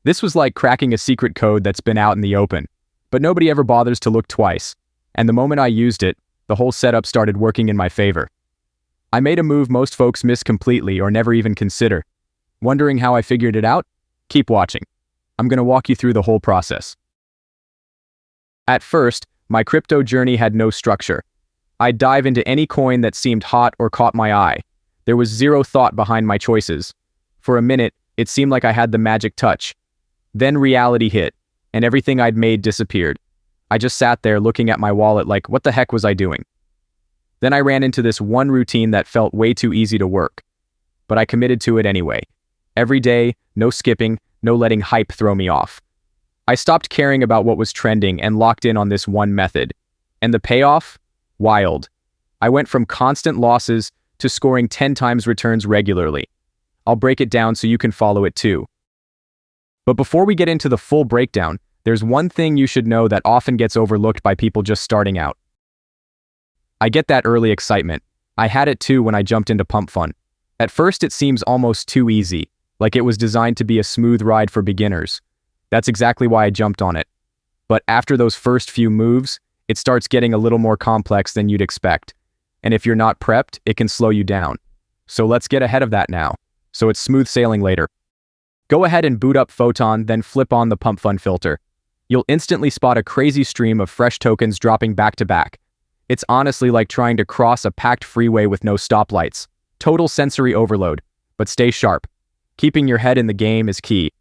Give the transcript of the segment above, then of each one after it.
This was like cracking a secret code that's been out in the open, but nobody ever bothers to look twice, and the moment I used it, the whole setup started working in my favor. I made a move most folks miss completely or never even consider. Wondering how I figured it out? Keep watching. I'm going to walk you through the whole process. At first, my crypto journey had no structure. I'd dive into any coin that seemed hot or caught my eye. There was zero thought behind my choices. For a minute, it seemed like I had the magic touch. Then reality hit, and everything I'd made disappeared. I just sat there looking at my wallet like, what the heck was I doing? Then I ran into this one routine that felt way too easy to work. But I committed to it anyway. Every day, no skipping, no letting hype throw me off. I stopped caring about what was trending and locked in on this one method. And the payoff? Wild. I went from constant losses to scoring 10 times returns regularly. I'll break it down so you can follow it too. But before we get into the full breakdown, there's one thing you should know that often gets overlooked by people just starting out. I get that early excitement. I had it too when I jumped into Pump Fun. At first it seems almost too easy, like it was designed to be a smooth ride for beginners. That's exactly why I jumped on it. But after those first few moves, it starts getting a little more complex than you'd expect. And if you're not prepped, it can slow you down. So let's get ahead of that now, so it's smooth sailing later. Go ahead and boot up Photon, then flip on the Pump Fun filter. You'll instantly spot a crazy stream of fresh tokens dropping back to back. It's honestly like trying to cross a packed freeway with no stoplights. Total sensory overload, but stay sharp. Keeping your head in the game is key.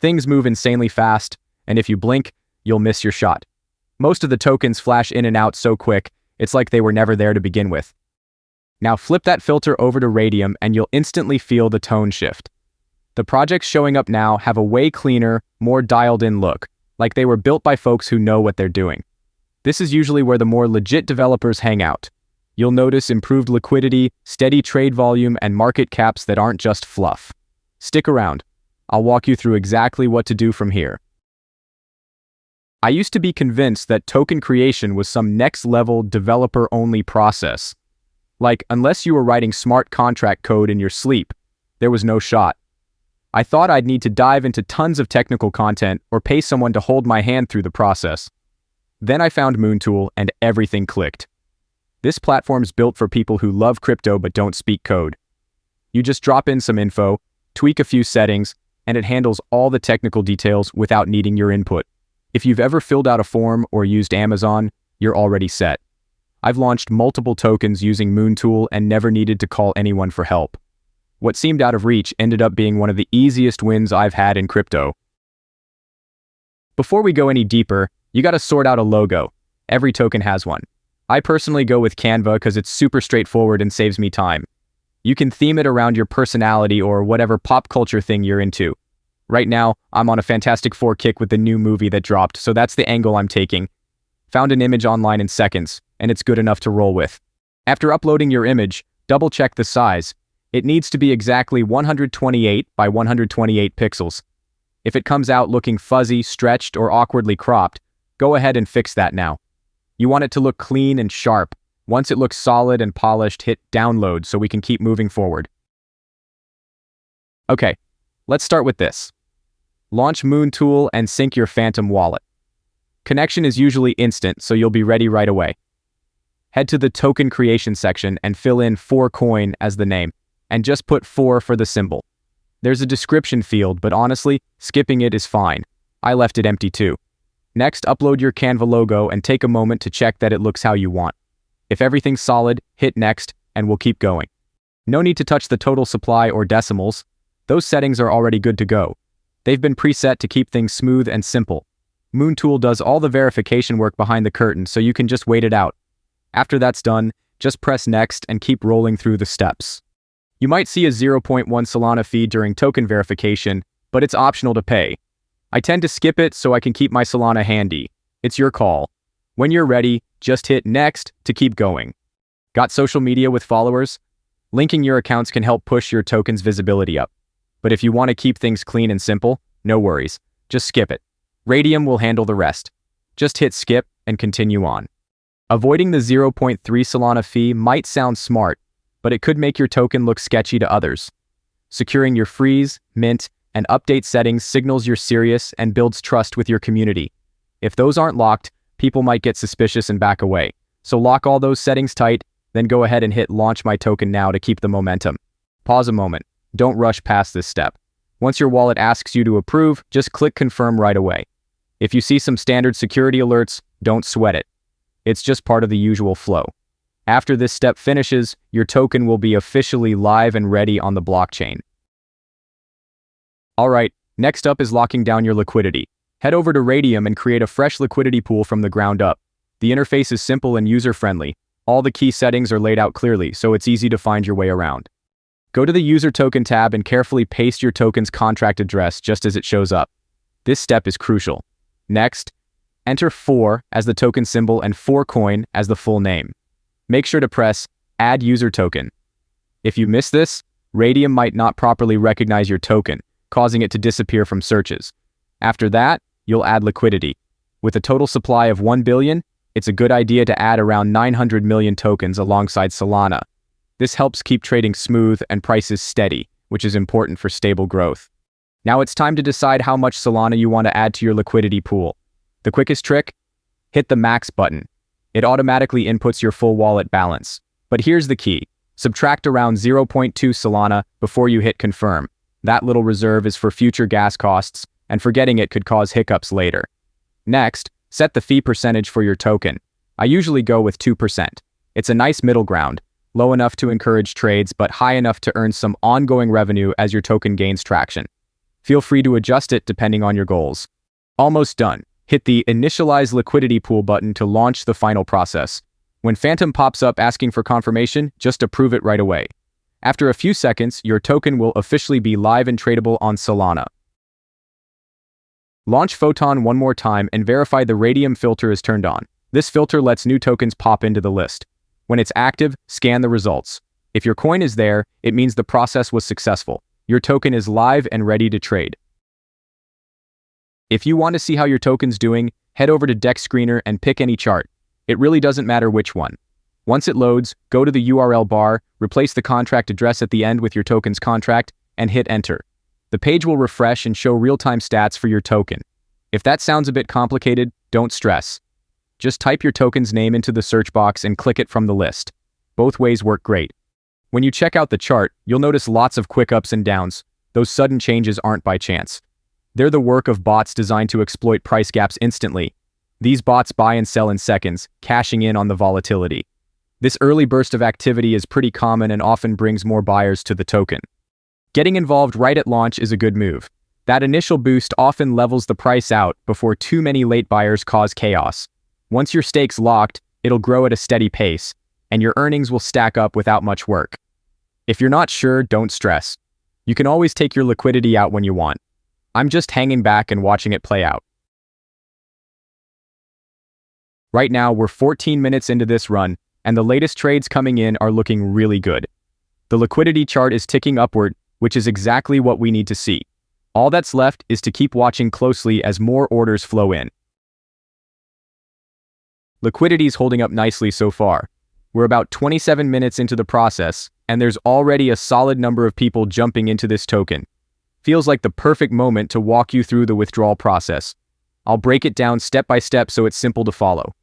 Things move insanely fast, and if you blink, you'll miss your shot. Most of the tokens flash in and out so quick, it's like they were never there to begin with. Now flip that filter over to Raydium and you'll instantly feel the tone shift. The projects showing up now have a way cleaner, more dialed-in look, like they were built by folks who know what they're doing. This is usually where the more legit developers hang out. You'll notice improved liquidity, steady trade volume, and market caps that aren't just fluff. Stick around. I'll walk you through exactly what to do from here. I used to be convinced that token creation was some next-level developer-only process. Like, unless you were writing smart contract code in your sleep, there was no shot. I thought I'd need to dive into tons of technical content or pay someone to hold my hand through the process. Then I found MoonTool and everything clicked. This platform's built for people who love crypto but don't speak code. You just drop in some info, tweak a few settings, and it handles all the technical details without needing your input. If you've ever filled out a form or used Amazon, you're already set. I've launched multiple tokens using MoonTool and never needed to call anyone for help. What seemed out of reach ended up being one of the easiest wins I've had in crypto. Before we go any deeper, you gotta sort out a logo. Every token has one. I personally go with Canva because it's super straightforward and saves me time. You can theme it around your personality or whatever pop culture thing you're into. Right now, I'm on a Fantastic Four kick with the new movie that dropped, so that's the angle I'm taking. Found an image online in seconds, and it's good enough to roll with. After uploading your image, double-check the size. It needs to be exactly 128 by 128 pixels. If it comes out looking fuzzy, stretched, or awkwardly cropped, go ahead and fix that now. You want it to look clean and sharp. Once it looks solid and polished, hit download so we can keep moving forward. Okay, let's start with this. Launch MoonTool and sync your Phantom wallet. Connection is usually instant, so you'll be ready right away. Head to the token creation section and fill in 4coin as the name, and just put 4 for the symbol. There's a description field, but honestly, skipping it is fine. I left it empty too. Next, upload your Canva logo and take a moment to check that it looks how you want. If everything's solid, hit next, and we'll keep going. No need to touch the total supply or decimals. Those settings are already good to go. They've been preset to keep things smooth and simple. MoonTool does all the verification work behind the curtain, so you can just wait it out. After that's done, just press next and keep rolling through the steps. You might see a 0.1 Solana fee during token verification, but it's optional to pay. I tend to skip it so I can keep my Solana handy. It's your call. When you're ready, just hit next to keep going. Got social media with followers? Linking your accounts can help push your token's visibility up. But if you want to keep things clean and simple, no worries. Just skip it. Raydium will handle the rest. Just hit skip and continue on. Avoiding the 0.3 Solana fee might sound smart, but it could make your token look sketchy to others. Securing your freeze, mint, and update settings signals you're serious and builds trust with your community. If those aren't locked, people might get suspicious and back away. So lock all those settings tight, then go ahead and hit launch my token now to keep the momentum. Pause a moment. Don't rush past this step. Once your wallet asks you to approve, just click confirm right away. If you see some standard security alerts, don't sweat it. It's just part of the usual flow. After this step finishes, your token will be officially live and ready on the blockchain. Alright, next up is locking down your liquidity. Head over to Raydium and create a fresh liquidity pool from the ground up. The interface is simple and user-friendly. All the key settings are laid out clearly, so it's easy to find your way around. Go to the User Token tab and carefully paste your token's contract address just as it shows up. This step is crucial. Next, enter 4 as the token symbol and 4coin as the full name. Make sure to press Add User Token. If you miss this, Raydium might not properly recognize your token, causing it to disappear from searches. After that, you'll add liquidity. With a total supply of 1 billion, it's a good idea to add around 900 million tokens alongside Solana. This helps keep trading smooth and prices steady, which is important for stable growth. Now it's time to decide how much Solana you want to add to your liquidity pool. The quickest trick? Hit the max button. It automatically inputs your full wallet balance. But here's the key. Subtract around 0.2 Solana before you hit confirm. That little reserve is for future gas costs, and forgetting it could cause hiccups later. Next, set the fee percentage for your token. I usually go with 2%. It's a nice middle ground, low enough to encourage trades but high enough to earn some ongoing revenue as your token gains traction. Feel free to adjust it depending on your goals. Almost done. Hit the Initialize Liquidity Pool button to launch the final process. When Phantom pops up asking for confirmation, just approve it right away. After a few seconds, your token will officially be live and tradable on Solana. Launch Photon one more time and verify the Raydium filter is turned on. This filter lets new tokens pop into the list. When it's active, scan the results. If your coin is there, it means the process was successful. Your token is live and ready to trade. If you want to see how your token's doing, head over to DEXScreener and pick any chart. It really doesn't matter which one. Once it loads, go to the URL bar, replace the contract address at the end with your token's contract, and hit enter. The page will refresh and show real-time stats for your token. If that sounds a bit complicated, don't stress. Just type your token's name into the search box and click it from the list. Both ways work great. When you check out the chart, you'll notice lots of quick ups and downs. Those sudden changes aren't by chance. They're the work of bots designed to exploit price gaps instantly. These bots buy and sell in seconds, cashing in on the volatility. This early burst of activity is pretty common and often brings more buyers to the token. Getting involved right at launch is a good move. That initial boost often levels the price out before too many late buyers cause chaos. Once your stake's locked, it'll grow at a steady pace, and your earnings will stack up without much work. If you're not sure, don't stress. You can always take your liquidity out when you want. I'm just hanging back and watching it play out. Right now, we're 14 minutes into this run, and the latest trades coming in are looking really good. The liquidity chart is ticking upward, which is exactly what we need to see. All that's left is to keep watching closely as more orders flow in. Liquidity is holding up nicely so far. We're about 27 minutes into the process, and there's already a solid number of people jumping into this token. Feels like the perfect moment to walk you through the withdrawal process. I'll break it down step by step so it's simple to follow.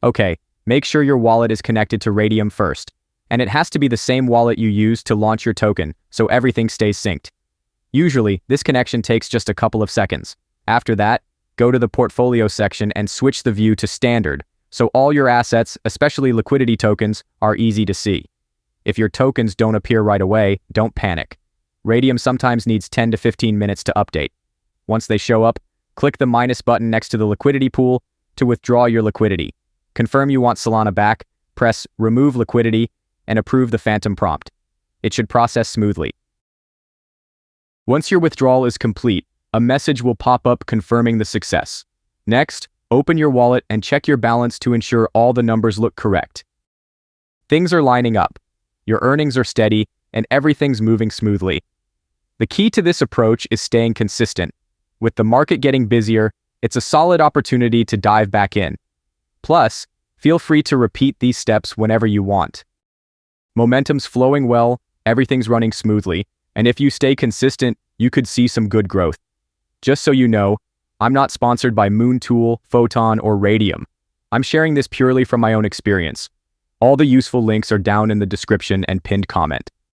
Okay, make sure your wallet is connected to Raydium first. And it has to be the same wallet you used to launch your token, so everything stays synced. Usually, this connection takes just a couple of seconds. After that, go to the portfolio section and switch the view to standard, so all your assets, especially liquidity tokens, are easy to see. If your tokens don't appear right away, don't panic. Raydium sometimes needs 10 to 15 minutes to update. Once they show up, click the minus button next to the liquidity pool to withdraw your liquidity. Confirm you want Solana back, press Remove Liquidity, and approve the Phantom prompt. It should process smoothly. Once your withdrawal is complete, a message will pop up confirming the success. Next, open your wallet and check your balance to ensure all the numbers look correct. Things are lining up. Your earnings are steady, and everything's moving smoothly. The key to this approach is staying consistent. With the market getting busier, it's a solid opportunity to dive back in. Plus, feel free to repeat these steps whenever you want. Momentum's flowing well, everything's running smoothly, And if you stay consistent, you could see some good growth. Just so you know, I'm not sponsored by MoonTool, Photon, or Raydium. I'm sharing this purely from my own experience. All the useful links are down in the description and pinned comment.